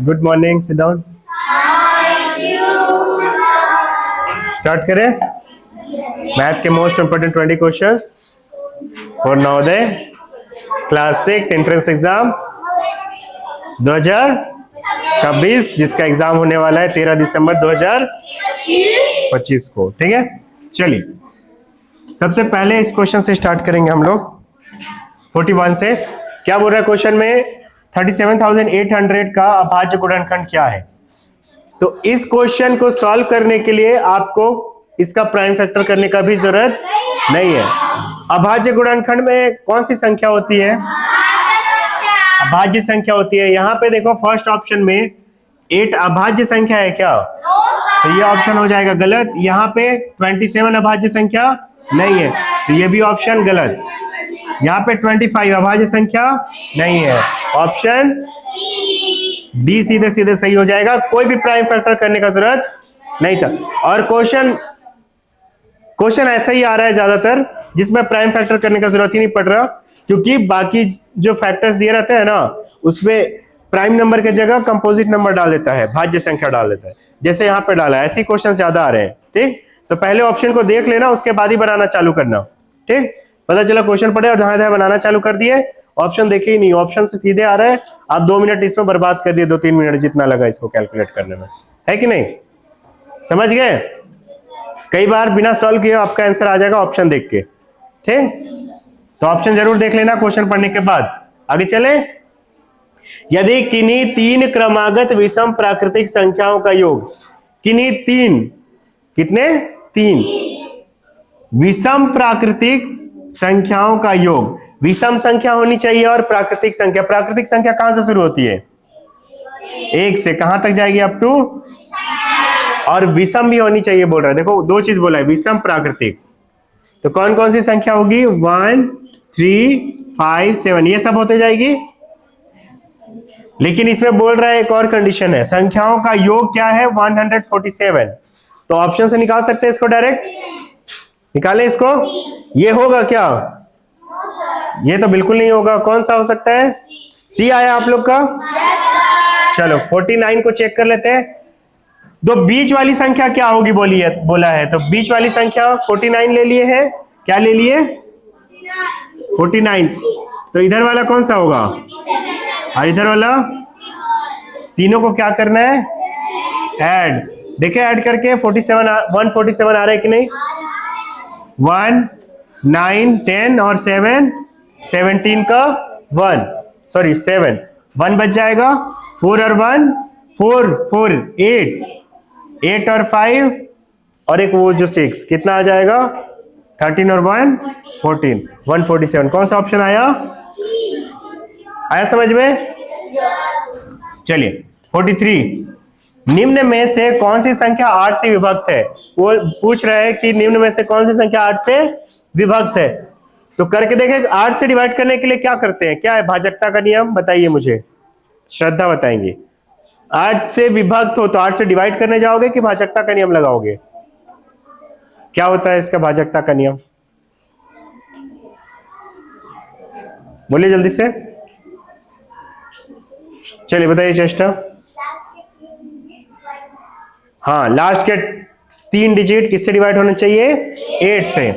Good morning, sit down. Start करें math के most important 20 questions for Navodaya class 6 entrance exam 2026, जिसका exam होने वाला है 13 दिसंबर 2025 को। ठीक है, चलिए सबसे पहले इस क्वेश्चन से स्टार्ट करेंगे हम लोग 41 से। क्या बोल रहा है क्वेश्चन में? 37,800 का अभाज्य गुणनखंड क्या है? तो इस क्वेश्चन को सॉल्व करने के लिए आपको इसका प्राइम फैक्टर करने का भी जरूरत नहीं है। अभाज्य गुणनखंड में कौन सी संख्या होती है? अभाज्य संख्या होती है। यहां पे देखो फर्स्ट ऑप्शन में 8 अभाज्य संख्या है क्या? तो ये ऑप्शन हो जाएगा गलत। यहाँ पे 27 अभाज्य संख्या नहीं है, तो ये भी ऑप्शन गलत। यहाँ पे 25 अभाज्य संख्या नहीं है, ऑप्शन डी सीधे सीधे सही हो जाएगा। कोई भी प्राइम फैक्टर करने का जरूरत नहीं था। और क्वेश्चन ऐसा ही आ रहा है ज्यादातर जिसमें प्राइम फैक्टर करने का जरूरत ही नहीं पड़ रहा, क्योंकि बाकी जो फैक्टर्स दिए रहते हैं ना, उसमें प्राइम नंबर के जगह कंपोजिट नंबर डाल देता है, भाज्य संख्या डाल देता है, जैसे यहाँ पे डाला है। ऐसे क्वेश्चन ज्यादा आ रहे हैं। ठीक, तो पहले ऑप्शन को देख लेना, उसके बाद ही बनाना चालू करना। ठीक, पता चला क्वेश्चन पढ़े और धाए बनाना चालू कर दिए, ऑप्शन देखे ही नहीं, ऑप्शन से सीधे आ रहा है। आप 2 मिनट इसमें बर्बाद कर दिए, 2-3 मिनट जितना लगा इसको कैलकुलेट करने में, है कि नहीं? समझ गए? कई बार बिना सॉल्व किए आपका आंसर आ जाएगा ऑप्शन देख के। ठीक, तो ऑप्शन जरूर देख लेना क्वेश्चन पढ़ने के बाद। आगे चले। यदि किन्हीं 3 क्रमागत विषम प्राकृतिक संख्याओं का योग, किन्हीं 3 कितने 3 विषम प्राकृतिक संख्याओं का योग, विषम संख्या होनी चाहिए और प्राकृतिक संख्या। प्राकृतिक संख्या कहां से शुरू होती है? 1 से कहां तक जाएगी? Up to. और विषम भी होनी चाहिए बोल रहा है। देखो 2 चीज बोला है, विषम प्राकृतिक। तो कौन कौन सी संख्या होगी? 1 3 5 7, ये सब होते जाएगी। लेकिन इसमें बोल रहा है एक और कंडीशन है, संख्याओं का योग क्या है? 147। तो ऑप्शन से निकाल सकते हैं इसको, डायरेक्ट निकालें इसको। ये होगा क्या? ये तो बिल्कुल नहीं होगा। कौन सा हो सकता है? सी आया आप लोग का? चलो 49 को चेक कर लेते हैं। दो बीच वाली संख्या क्या होगी बोला है, तो बीच वाली संख्या 49 ले लिए हैं। क्या ले लिए? 49। तो इधर वाला कौन सा होगा? और इधर वाला? तीनों को क्या करना है? ऐड। देखिए ऐड करके 147 आ रहा है कि नहीं? 1 9 10 और 7 17 का 7 1 बच जाएगा। 4 और 1 4 8 और 5 और एक वो जो 6, कितना आ जाएगा? 13 और 1 14 147। कौन सा ऑप्शन आया समझ में? चलिए 43, निम्न में से कौन सी संख्या 8 से विभक्त है? वो पूछ रहा है कि निम्न में से कौन सी संख्या 8 से विभक्त है। तो करके देखें 8 से डिवाइड करने के लिए क्या करते हैं, क्या है भाजकता का नियम? बताइए मुझे, श्रद्धा बताएंगे। 8 से विभक्त हो तो 8 से डिवाइड करने जाओगे कि भाजकता का नियम लगाओगे? क्या होता है इसका भाजकता का नियम? बोलिए जल्दी से, चलिए बताइए चेष्टा। हाँ, लास्ट के 3 डिजिट किससे डिवाइड होना चाहिए? 8 से।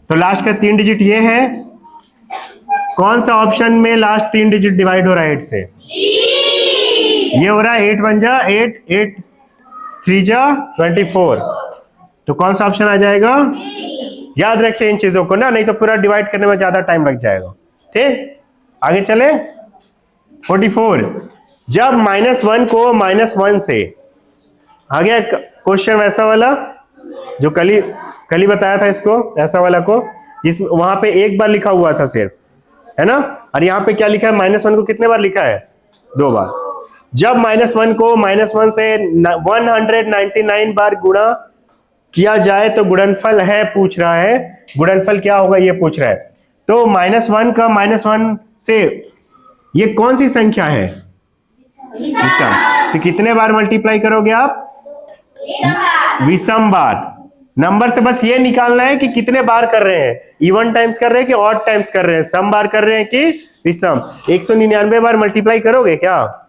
तो लास्ट का 3 डिजिट ये है। कौन सा ऑप्शन में लास्ट 3 डिजिट डिवाइड हो रहा है 8 से? ये हो रहा है 8 1 जा 8 8 3 जा 24। तो कौन सा ऑप्शन आ जाएगा? याद रखिए इन चीजों को ना, नहीं तो पूरा डिवाइड करने में ज्यादा टाइम लग जाएगा। ठीक, आगे चले। 44, जब -1 को -1 से, आ गया क्वेश्चन वैसा वाला जो कल ही बताया था इसको, ऐसा वाला को, जिस वहां पे एक बार लिखा हुआ था सिर्फ, है ना? और यहाँ पे क्या लिखा है? -1 को कितने बार लिखा है? 2 बार। जब -1 को -1 से 199 बार गुणा किया जाए तो गुणनफल है पूछ रहा है। गुणनफल क्या होगा ये पूछ रहा है। तो -1 का -1 से ये कौन सी संख्या है? विषम। तो कितने बार मल्टीप्लाई करोगे आप? विषम बार। नंबर से बस ये निकालना है कि कितने बार कर रहे हैं, इवन टाइम्स कर रहे हैं कि ऑड टाइम्स कर रहे हैं, सम बार कर रहे हैं कि विषम। 199 बार मल्टीप्लाई करोगे क्या?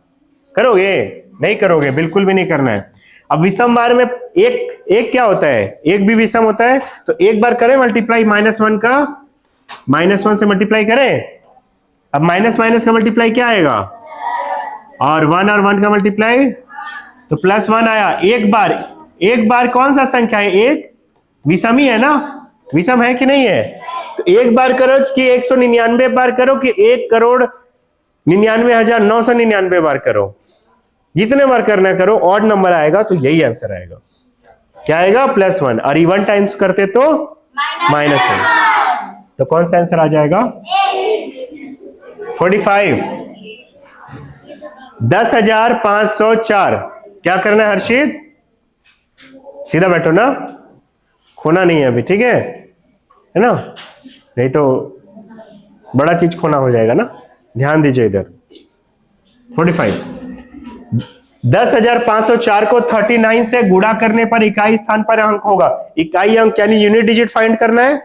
करोगे? नहीं करोगे, बिल्कुल भी नहीं करना है। अब विषम बार में एक एक क्या होता है, एक भी विषम होता है, तो एक बार करें मल्टीप्लाई -1 का, -1 से मल्टीप्लाई करें। अब माइनस माइनस का मल्टीप्लाई क्या आएगा, और 1 का मल्टीप्लाई तो +1 आया। एक बार कौन सा संख्या है, एक विषम ही है ना, विषम है कि नहीं है। तो एक बार करो कि 199 बार करो कि 1,99,999 बार करो, जितने बार करना करो, ऑड नंबर आएगा तो यही आंसर आएगा। क्या आएगा, +1, और इवन टाइम्स करते तो -1। तो कौन सा आंसर आ जाएगा, 45। 10,504। क्या करना है हर्षित, सीधा बैठो ना, खोना नहीं है अभी, ठीक है ना, नहीं तो बड़ा चीज खोना हो जाएगा ना, ध्यान दीजिए इधर। 45, 10,504 को 39 से गुणा करने पर इकाई स्थान पर अंक होगा। इकाई अंक यानी यूनिट डिजिट फाइंड करना है,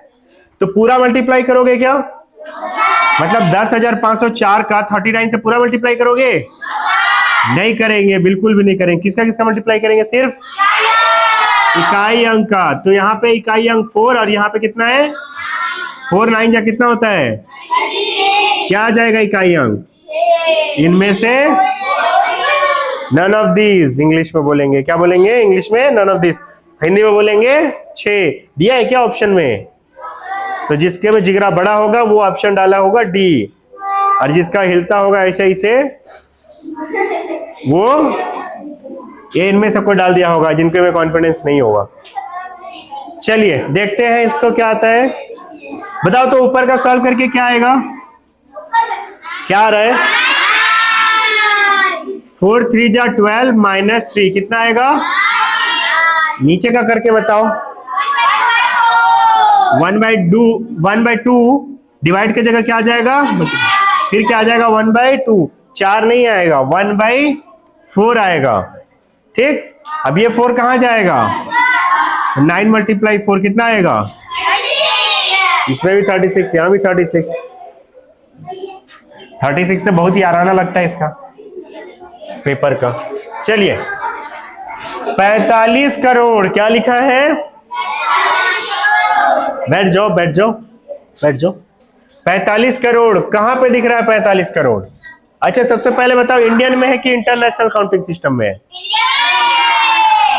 तो पूरा मल्टीप्लाई करोगे क्या, मतलब 10,504 का 39 से पूरा मल्टीप्लाई करोगे, नहीं करेंगे, बिल्कुल भी नहीं करेंगे। किसका किसका मल्टीप्लाई करेंगे, सिर्फ इकाई अंक का। तो यहाँ पे इकाई अंक 4 और यहाँ पे कितना है 4, 9 जा कितना होता है, क्या आ जाएगा इकाई अंक, इनमें से नन ऑफ दीज। इंग्लिश में बोलेंगे, क्या बोलेंगे इंग्लिश में, नन ऑफ दिस। हिंदी में बोलेंगे 6। दिया है क्या ऑप्शन में, तो जिसके में जिगरा बड़ा होगा वो ऑप्शन डाला होगा डी, और जिसका हिलता होगा ऐसे ऐसे वो ये इनमें से कोई डाल दिया होगा, जिनके में कॉन्फिडेंस नहीं होगा। चलिए देखते हैं इसको क्या आता है, बताओ तो ऊपर का सॉल्व करके क्या आएगा, क्या आ रहा है, 4 3 जा 12 -3 कितना आएगा, नीचे का करके बताओ। 1/2 डिवाइड की जगह क्या आ जाएगा, फिर क्या आ जाएगा 1/2, 4 नहीं आएगा, 1/4 आएगा। ठीक, अब ये 4 कहां जाएगा, 9 × 4 कितना आएगा, इसमें भी 36, यहां भी 36। 36 से बहुत ही आराना लगता है इसका, इस पेपर का। चलिए 45 करोड़ क्या लिखा है, बैठ जाओ बैठ जाओ बैठ जाओ। 45 करोड़ कहां पे दिख रहा है 45 करोड़, अच्छा सबसे पहले बताओ इंडियन में है कि इंटरनेशनल काउंटिंग सिस्टम में है,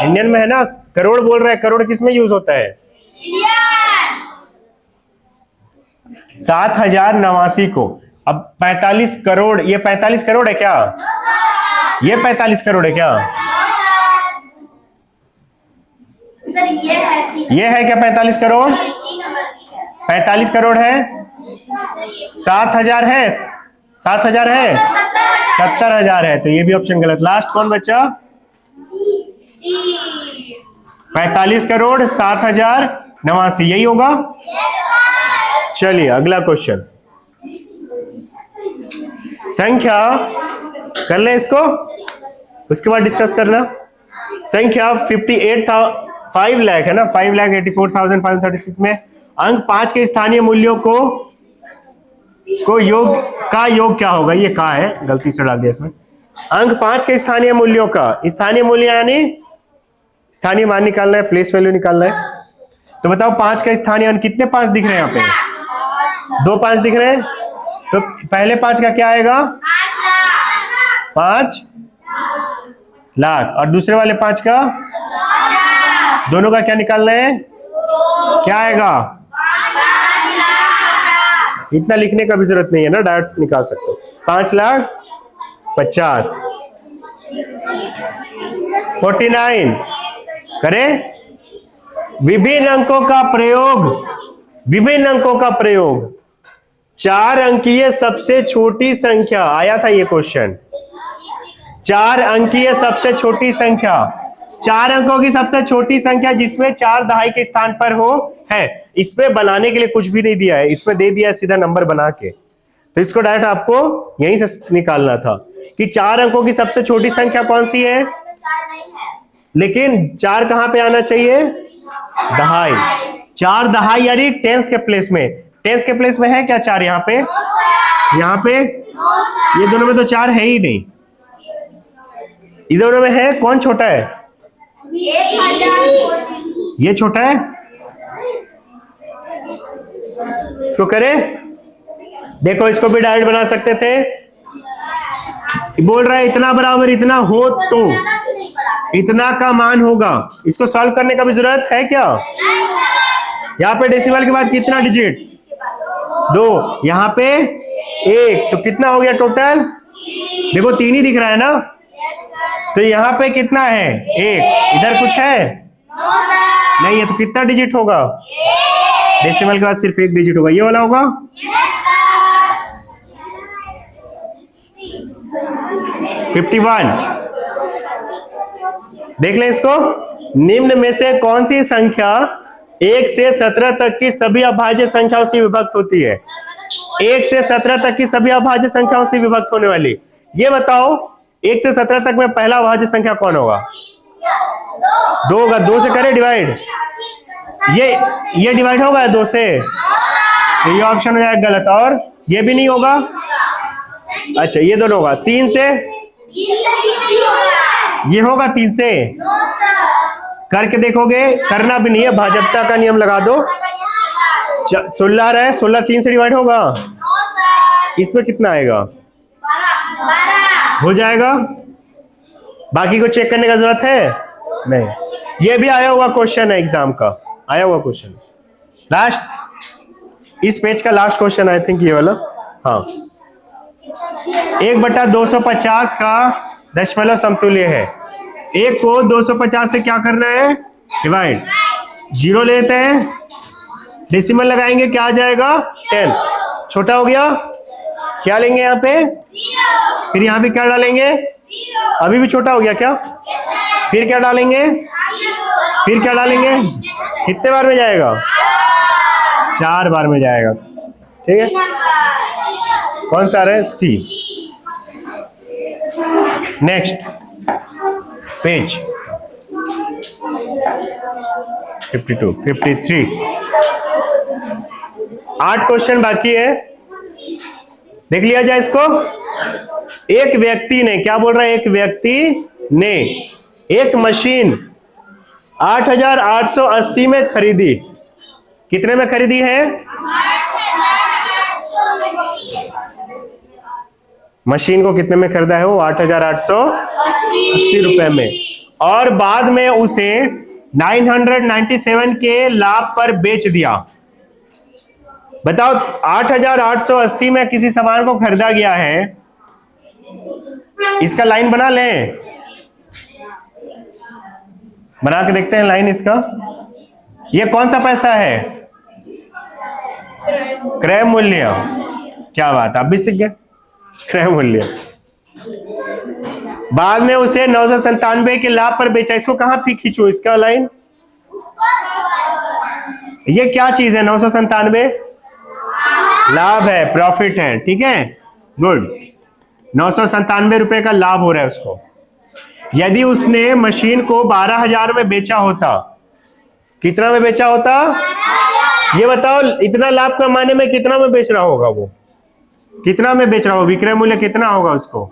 इंडियन में है ना, करोड़ बोल रहा है, करोड़ किस में यूज होता है, 7,089 को। अब 45 करोड़, ये 45 करोड़ है क्या, ये 45 करोड़ है क्या, ये है क्या 45 करोड़, 45 करोड़ है, 7,000 है, 7,000 है, 70,000 है, तो ये भी ऑप्शन गलत। लास्ट कौन बचा, 45 करोड़ 7,089, यही होगा। चलिए अगला क्वेश्चन, संख्या कर ले इसको, उसके बाद डिस्कस करना। संख्या 5 लाख है ना, 5,84,536 में अंक 5 के स्थानीय मूल्यों को योग क्या होगा, ये का है, गलती से डाल दिया इसमें। अंक 5 के स्थानीय मूल्यों का, स्थानीय मूल्य यानी स्थानीय मान निकालना है, प्लेस वैल्यू निकालना है। तो बताओ 5 का स्थानीय अंक कितने 5 दिख रहे हैं, यहाँ पे 2 5 दिख रहे हैं, तो पहले 5 का क्या आएगा 5 लाख, और दूसरे वाले 5 का, दोनों का क्या निकालना है, क्या आएगा, इतना लिखने का भी जरूरत नहीं है ना, डायरेक्ट निकाल सकते हो। 5,50,000 49 करें। विभिन्न अंकों का प्रयोग, 4 अंकीय सबसे छोटी संख्या, आया था ये क्वेश्चन, 4 अंकीय सबसे छोटी संख्या, 4 अंकों की सबसे छोटी संख्या जिसमें 4 दहाई के स्थान पर हो है। इसमें बनाने के लिए कुछ भी नहीं दिया है, इसमें दे दिया है सीधा नंबर बना के, तो इसको डायरेक्ट आपको यहीं से निकालना था कि 4 अंकों की सबसे छोटी संख्या कौन सी है, लेकिन 4 कहां पे आना चाहिए, दहाई, 4 दहाई यानी टेंस के प्लेस में, टेंस के प्लेस में है क्या 4, यहाँ पे ये दोनों में तो 4 है ही नहीं, इन दोनों में है कौन छोटा है? 1000। ये छोटा है, इसको करें। देखो इसको भी डायरेक्ट बना सकते थे। बोल रहा है इतना बराबर इतना हो तो इतना का मान होगा। इसको सॉल्व करने का भी जरूरत है क्या? यहाँ पे डेसिमल के बाद कितना डिजिट? 2। यहाँ पे 1, तो कितना हो गया टोटल? देखो 3 ही दिख रहा है ना, तो यहाँ पे कितना है? 1। इधर कुछ है नहीं है, तो कितना डिजिट होगा? डेसिमल के बाद सिर्फ 1 डिजिट होगा, ये वाला होगा। 51। देख लें इसको। निम्न में से कौन सी संख्या 1 से 17 तक की सभी अभाज्य संख्याओं से विभक्त होती है? 1 से 17 तक की सभी अभाज्य संख्याओं से विभक्त होने वाली, ये बताओ 1 से 17 तक में पहला अभाज्य संख्या कौन होगा? 2 होगा। 2 से करे डिवाइड, ये डिवाइड होगा 2 से, ये ऑप्शन हो जाएगा गलत। और ये भी नहीं होगा। अच्छा ये दोनों होगा। 3 से ये होगा। 3 से करके देखोगे, करना भी नहीं है, भाजकता का नियम लगा दो। 16 रहे, 16 3 से डिवाइड होगा, इसमें कितना आएगा? 12 हो जाएगा। बाकी को चेक करने का जरूरत है नहीं। ये भी आया हुआ क्वेश्चन है, एग्जाम का आया हुआ क्वेश्चन, लास्ट इस पेज का लास्ट क्वेश्चन आई थिंक ये वाला। हाँ 1/250 का दशमलव समतुल्य है। 1 को 250 से क्या करना है? डिवाइड। 0 लेते हैं, डेसिमल लगाएंगे, क्या आ जाएगा? 10। छोटा हो गया, क्या लेंगे यहाँ पे? फिर यहाँ पे क्या डालेंगे? अभी भी छोटा हो गया क्या? फिर क्या डालेंगे? फिर क्या डालेंगे? कितने बार में जाएगा? 4 बार में जाएगा। ठीक है, कौन सा आ रहा है? सी। Next page 52 53। 8 क्वेश्चन बाकी है, देख लिया जाए इसको। एक व्यक्ति ने, क्या बोल रहा है? एक व्यक्ति ने एक मशीन 8880 में खरीदी। कितने में खरीदी है? मशीन को कितने में खरीदा है? वो 8880 रुपए में, और बाद में उसे 997 के लाभ पर बेच दिया। बताओ 8880 में किसी सामान को खरीदा गया है, इसका लाइन बना लें, बना के देखते हैं लाइन इसका। ये कौन सा पैसा है? क्रय मूल्य। क्या बात, आप भी सीख गए। क्रय मूल्य। बाद में उसे 997 के लाभ पर बेचा। इसको कहां खींचो इसका लाइन? ये क्या चीज है? 997 लाभ है, प्रॉफिट है। ठीक है, गुड। 997 रुपए का लाभ हो रहा है उसको। यदि उसने मशीन को 12,000 में बेचा होता, कितना में बेचा होता? ये बताओ, इतना लाभ कमाने में कितना में बेच रहा होगा वो? कितना में बेच रहा होगा? विक्रय मूल्य कितना होगा उसको?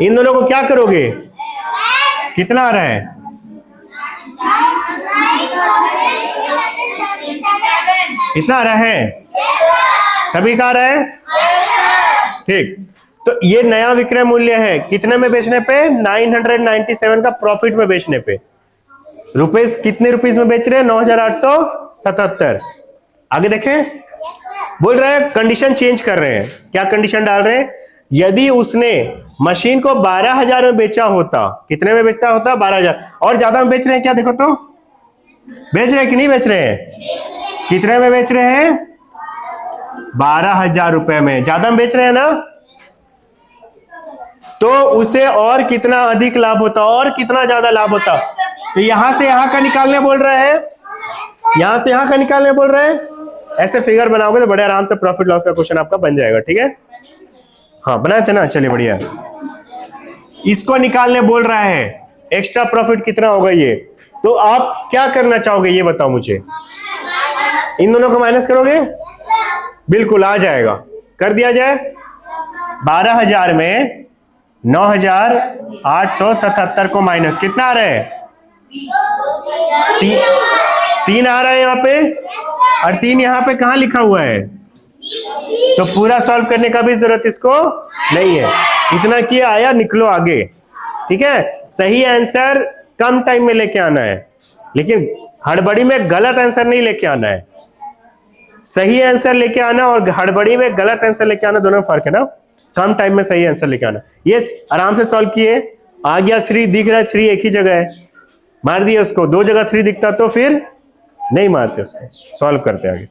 इन दोनों को क्या करोगे? कितना आ रहा है? कितना आ रहा है? सभी का आ रहा है? ठीक, तो ये नया विक्रय मूल्य है। कितने में बेचने पे? 997 का प्रॉफिट में बेचने पे। रुपीस कितने रुपीस में बेच रहे हैं? 9877। आगे देखें, बोल रहे हैं कंडीशन चेंज कर रहे हैं। क्या कंडीशन डाल रहे हैं? यदि उसने मशीन को 12,000 में बेचा होता, कितने में बेचता होता? 12,000। और ज्यादा में बेच रहे हैं क्या? देखो तो, बेच रहे हैं कि नहीं बेच रहे हैं? कितने में बेच रहे हैं? 12,000 रुपए में। ज्यादा में बेच रहे हैं ना, तो उसे और कितना अधिक लाभ होता, और कितना ज्यादा लाभ होता। तो यहां से यहां का निकालने बोल रहे हैं, यहां से यहां का निकालने बोल रहे हैं। ऐसे फिगर बनाओगे तो बड़े आराम से प्रॉफिट लॉस का क्वेश्चन आपका बन जाएगा। ठीक है, हाँ बनाए थे ना, चलिए बढ़िया। इसको निकालने बोल रहा है, एक्स्ट्रा प्रॉफिट कितना होगा ये। तो आप क्या करना चाहोगे ये बताओ मुझे। इन दोनों को माइनस करोगे? बिल्कुल आ जाएगा, कर दिया जाए। 12,000 में 9877 को माइनस कितना आ रहा है? 3 आ रहा है यहाँ पे, और 3 यहाँ पे कहाँ लिखा हुआ है? तो पूरा सॉल्व करने का भी जरूरत इसको नहीं है, इतना किया आया, निकलो आगे। ठीक है, सही आंसर कम टाइम में लेके आना है, लेकिन हड़बड़ी में गलत आंसर नहीं लेके आना है। सही आंसर लेके आना और हड़बड़ी में गलत आंसर लेके आना, दोनों फर्क है ना। कम टाइम में सही आंसर लेके आना। ये आराम से सॉल्व किए, आ गया 3 दिख रहा है, 3 एक ही जगह है, मार दिया उसको। 2 जगह 3 दिखता तो फिर नहीं मारते उसको, सॉल्व करते आगे।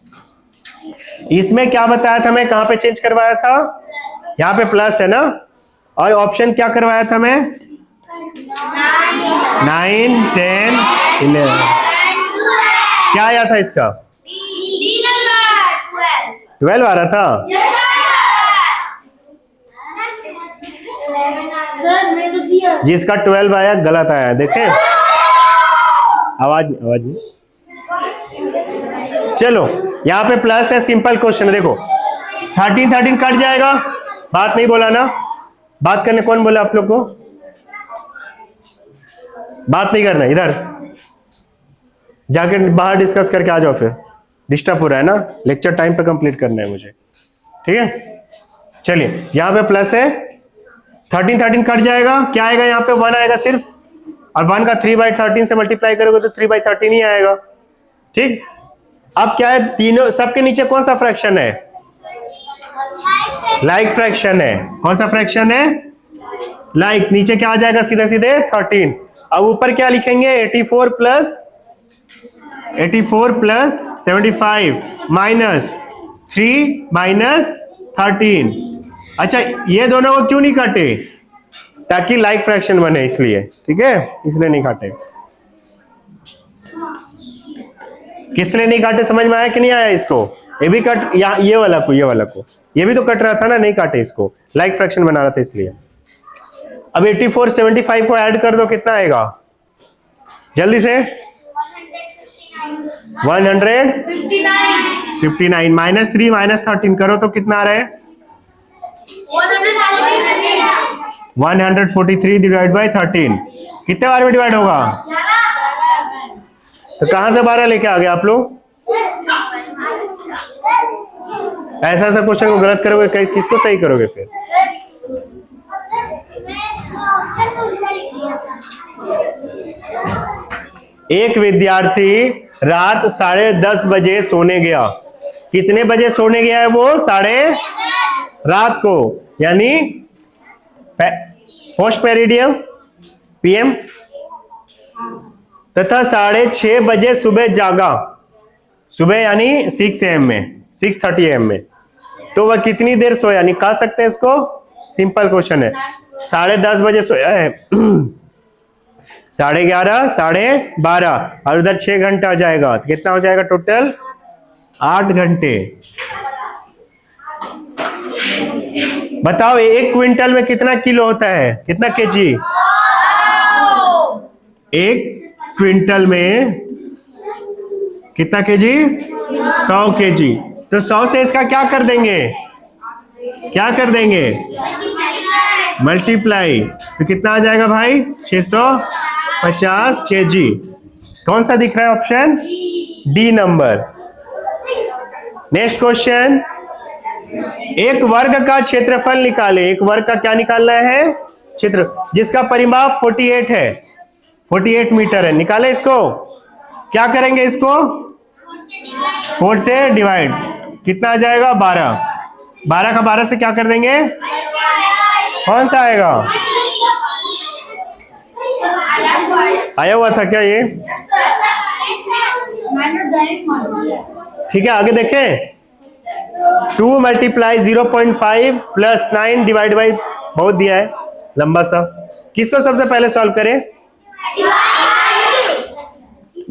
इसमें क्या बताया था मैं, कहां पे चेंज करवाया था? यहाँ पे प्लस है ना, और ऑप्शन क्या करवाया था मैं? 9, 10, 11। क्या आया था इसका? 12 आ रहा था। जिसका 12 आया गलत आया, देखे? आवाज नहीं। चलो यहाँ पे प्लस है, सिंपल क्वेश्चन है। देखो 13 कट जाएगा, बात नहीं बोला ना। बात करने कौन बोला आप लोग को? बात नहीं करना, इधर जाके बाहर डिस्कस करके आ जाओ, फिर डिस्टर्ब हो रहा है ना। लेक्चर टाइम पे कंप्लीट करना है मुझे, ठीक है। चलिए यहाँ पे प्लस है, 13 कट जाएगा, क्या आएगा यहाँ पे? 1 आएगा सिर्फ, और 1 का 3/13 से मल्टीप्लाई करोगे तो 3/13 ही आएगा। ठीक, अब क्या है, तीनों सबके नीचे कौन सा फ्रैक्शन है? लाइक फ्रैक्शन है। कौन सा फ्रैक्शन है? लाइक। नीचे क्या आ जाएगा? सीधे सीधे 13। अब ऊपर क्या लिखेंगे? 84 प्लस 75 माइनस 3 माइनस 13। अच्छा, ये दोनों को क्यों नहीं काटे? ताकि लाइक फ्रैक्शन बने, इसलिए। ठीक है, इसलिए नहीं काटे। किसने नहीं काटे, समझ में आया कि नहीं आया इसको? ये भी कट, ये वाला को ये भी तो कट रहा था ना, नहीं काटे इसको, लाइक फ्रैक्शन बना रहा था इसलिए। अब 84 75 को ऐड कर दो, कितना आएगा जल्दी से? 159 माइनस 3 माइनस 13 करो तो कितना आ रहा है? 143 डिवाइड बाई 13। कितने बार में डिवाइड होगा? तो कहां से 12 लेके आ गए आप लोग? ऐसा क्वेश्चन को गलत करोगे, किसको सही करोगे फिर? एक विद्यार्थी रात 10:30 बजे सोने गया। कितने बजे सोने गया है वो? रात को, यानी पोस्ट पेरिडियम पीएम, तथा 6:30 बजे सुबह जागा। सुबह यानी 6 AM में, 6:30 AM में। तो वह कितनी देर सोया? निकाल सकते हैं इसको, सिंपल क्वेश्चन है। 10:30 बजे सोया है, 11:30, 12:30, और उधर 6 घंटा आ जाएगा, तो कितना हो जाएगा टोटल? 8 घंटे। बताओ 1 क्विंटल में कितना किलो होता है? कितना केजी? 1 क्विंटल में कितना केजी? 100 केजी। तो 100 से इसका क्या कर देंगे? मल्टीप्लाई। तो कितना आ जाएगा भाई? 650 केजी। कौन सा दिख रहा है option? D number. Next question, एक वर्ग का क्षेत्रफल निकाले। एक वर्ग का क्या निकालना है? क्षेत्र, जिसका परिमाप 48 है, 48 मीटर है। निकाले इसको। क्या करेंगे इसको? 4 से डिवाइड। कितना आ जाएगा? 12। 12 का 12 से क्या कर देंगे? कौन सा आएगा? आया हुआ था क्या ये? ठीक है, आगे देखें। 2 मल्टीप्लाई 0.5 प्लस 9 डिवाइड बाई, बहुत दिया है लंबा सा। किसको सबसे पहले सॉल्व करें?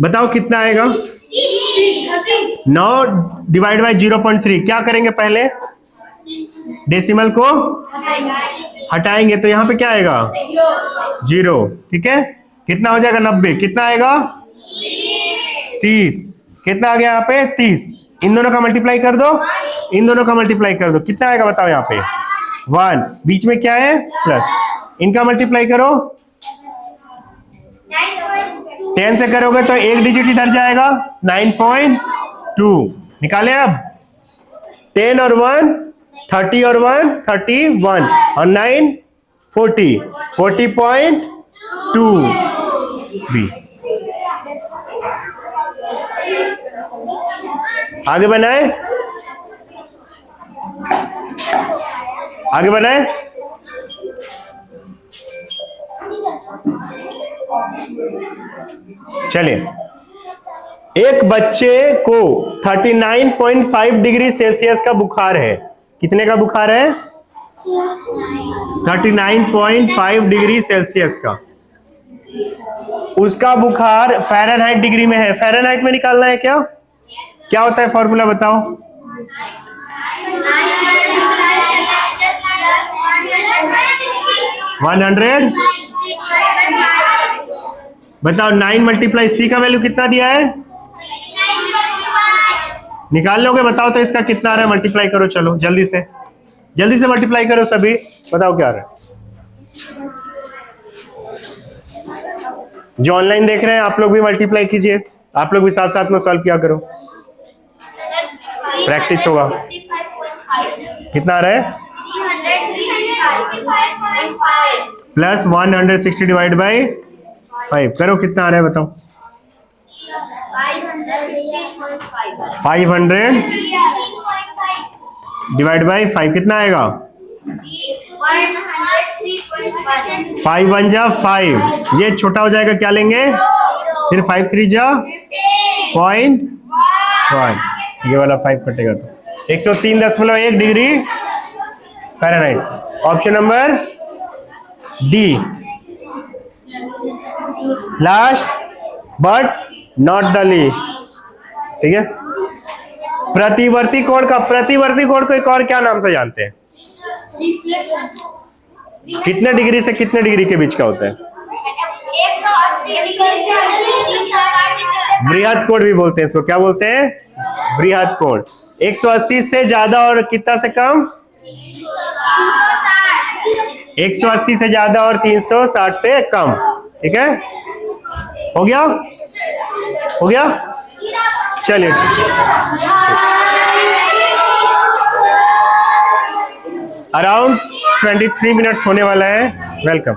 बताओ कितना आएगा? 9 डिवाइड बाई 0.3। क्या करेंगे पहले? डेसिमल को हटाएंगे, तो यहां पे क्या आएगा? 0। ठीक है, कितना हो जाएगा? 90। कितना आएगा? 30। कितना आ गया यहाँ पे? 30। इन दोनों का मल्टीप्लाई कर दो, इन दोनों का मल्टीप्लाई कर दो, कितना आएगा बताओ? यहाँ पे 1, बीच में क्या है? प्लस। इनका मल्टीप्लाई करो, 10 से करोगे तो एक डिजिट इधर जाएगा, 9.2 निकाले। अब 10 और 1 30 और 1 31 और 9 40 40.2 बी। आगे बनाए, आगे बनाए। चलिए, एक बच्चे को 39.5 डिग्री सेल्सियस का बुखार है। कितने का बुखार है? 39.5 डिग्री सेल्सियस का। उसका बुखार फ़ारेनहाइट डिग्री में है। फ़ारेनहाइट में निकालना है क्या? क्या होता है फॉर्मूला बताओ? 100 बताओ। 9 मल्टीप्लाई सी का वैल्यू कितना दिया है? निकाल लोगे? बताओ तो इसका कितना आ रहा है, मल्टीप्लाई करो। चलो जल्दी से मल्टीप्लाई करो सभी, बताओ क्या आ रहा है। जो ऑनलाइन देख रहे हैं आप लोग भी मल्टीप्लाई कीजिए, आप लोग भी साथ साथ में सॉल्व किया करो, प्रैक्टिस होगा। कितना आ रहा है? प्लस 160 डिवाइड बाई 5 करो, कितना आ रहा है बताओ? 500 डिवाइड बाई 5 कितना आएगा? 5 1 जा 5, ये छोटा हो जाएगा, क्या लेंगे फिर? 5 3 जा 0.1, ये वाला 5 कटेगा तो 103.1 degree Fahrenheit. Option number D, last but not the least. ठीक है। प्रतिवर्ती कोण को एक और क्या नाम से जानते हैं? कितने डिग्री से कितने डिग्री के बीच का होता है? बृहद कोण भी बोलते हैं इसको। क्या बोलते हैं? बृहद कोण। 180 से ज्यादा और कितना से कम? 180 से ज्यादा और 360 से कम। ठीक है, हो गया? हो गया? चलिए, अराउंड 23 मिनट्स होने वाला है। वेलकम।